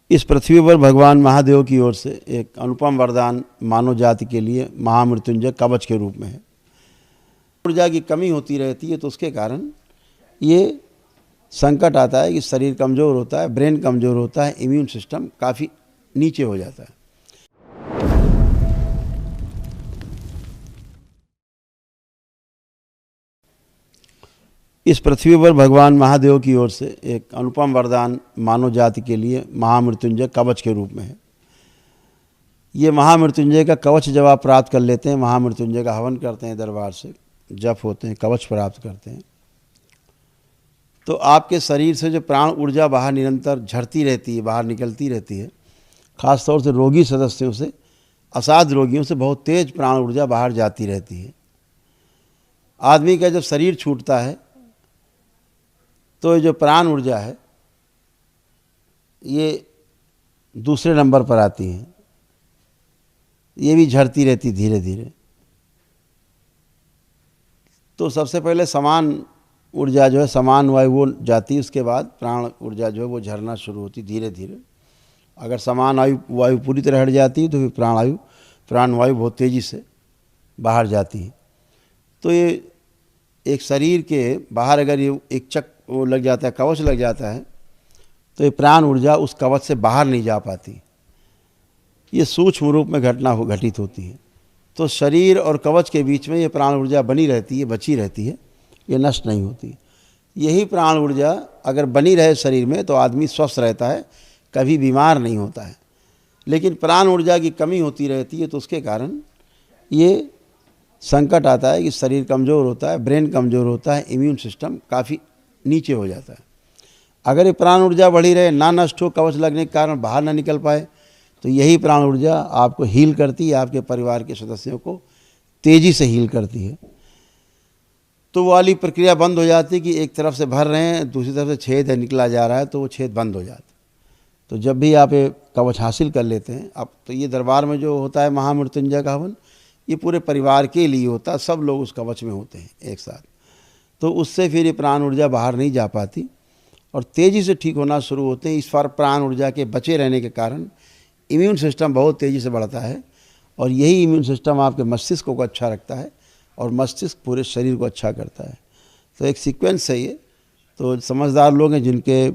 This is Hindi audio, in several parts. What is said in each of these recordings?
इस पृथ्वी पर भगवान महादेव की ओर से एक अनुपम वरदान मानव जाति के लिए महामृत्युंजय कवच के रूप में है। ऊर्जा की कमी होती रहती है तो उसके कारण ये संकट आता है कि शरीर कमज़ोर होता है, ब्रेन कमज़ोर होता है, इम्यून सिस्टम काफ़ी नीचे हो जाता है। इस पृथ्वी पर भगवान महादेव की ओर से एक अनुपम वरदान मानव जाति के लिए महामृत्युंजय कवच के रूप में है। ये महामृत्युंजय का कवच जब आप प्राप्त कर लेते हैं, महामृत्युंजय का हवन करते हैं, दरबार से जप होते हैं, कवच प्राप्त करते हैं, तो आपके शरीर से जो प्राण ऊर्जा बाहर निरंतर झरती रहती है, बाहर निकलती रहती है। ख़ास तौर से रोगी सदस्यों से, असाध्य रोगियों से बहुत तेज प्राण ऊर्जा बाहर जाती रहती है। आदमी का जब शरीर छूटता है तो ये जो प्राण ऊर्जा है ये दूसरे नंबर पर आती है, ये भी झरती रहती धीरे धीरे। तो सबसे पहले समान ऊर्जा जो है, समान वायु वो जाती है, उसके बाद प्राण ऊर्जा जो है वो झरना शुरू होती धीरे धीरे। अगर समान वायु पूरी तरह हट जाती है तो फिर प्राण वायु बहुत तेज़ी से बाहर जाती है। तो ये एक शरीर के बाहर अगर ये एक वो लग जाता है, कवच लग जाता है, तो ये प्राण ऊर्जा उस कवच से बाहर नहीं जा पाती। ये सूक्ष्म रूप में घटित होती है। तो शरीर और कवच के बीच में ये प्राण ऊर्जा बनी रहती है, बची रहती है, ये नष्ट नहीं होती। यही प्राण ऊर्जा अगर बनी रहे शरीर में तो आदमी स्वस्थ रहता है, कभी बीमार नहीं होता है। लेकिन प्राण ऊर्जा की कमी होती रहती है तो उसके कारण ये संकट आता है कि शरीर कमज़ोर होता है, ब्रेन कमज़ोर होता है, इम्यून सिस्टम काफ़ी नीचे हो जाता है। अगर ये प्राण ऊर्जा बढ़ी रहे, ना नष्ट हो, कवच लगने के कारण बाहर ना निकल पाए, तो यही प्राण ऊर्जा आपको हील करती है, आपके परिवार के सदस्यों को तेज़ी से हील करती है। तो वो वाली प्रक्रिया बंद हो जाती है कि एक तरफ से भर रहे हैं, दूसरी तरफ से छेद है, निकला जा रहा है, तो वो छेद बंद हो जाता है। तो जब भी आप ये कवच हासिल कर लेते हैं, अब तो ये दरबार में जो होता है महामृत्युंजय का हवन, ये पूरे परिवार के लिए होता है, सब लोग उस कवच में होते हैं एक साथ। तो उससे फिर ये प्राण ऊर्जा बाहर नहीं जा पाती और तेज़ी से ठीक होना शुरू होते हैं। इस पर प्राण ऊर्जा के बचे रहने के कारण इम्यून सिस्टम बहुत तेज़ी से बढ़ता है और यही इम्यून सिस्टम आपके मस्तिष्क को अच्छा रखता है और मस्तिष्क पूरे शरीर को अच्छा करता है। तो एक सीक्वेंस है ये। तो समझदार लोग हैं जिनके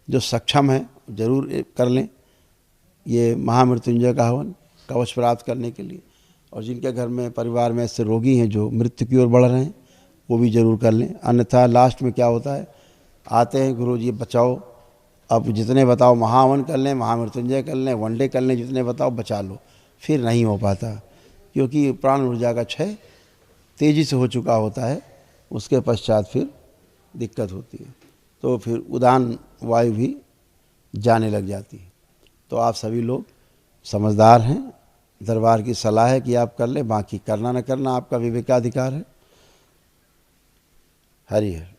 जो सक्षम हैं ज़रूर कर लें ये महामृत्युंजय का हवन कवच प्राप्त करने के लिए, और जिनके घर में परिवार में ऐसे रोगी हैं जो मृत्यु की ओर बढ़ रहे हैं वो भी ज़रूर कर लें। अन्यथा लास्ट में क्या होता है, आते हैं गुरुजी बचाओ, अब जितने बताओ महाहवन कर लें, महामृत्युंजय कर लें, वनडे कर लें, जितने बताओ बचा लो, फिर नहीं हो पाता क्योंकि प्राण ऊर्जा का क्षय तेज़ी से हो चुका होता है। उसके पश्चात फिर दिक्कत होती है, तो फिर उदान वायु भी जाने लग जाती है। तो आप सभी लोग समझदार हैं, दरबार की सलाह है कि आप कर लें, बाकी करना न करना आपका विवेकाधिकार है। हरि हर।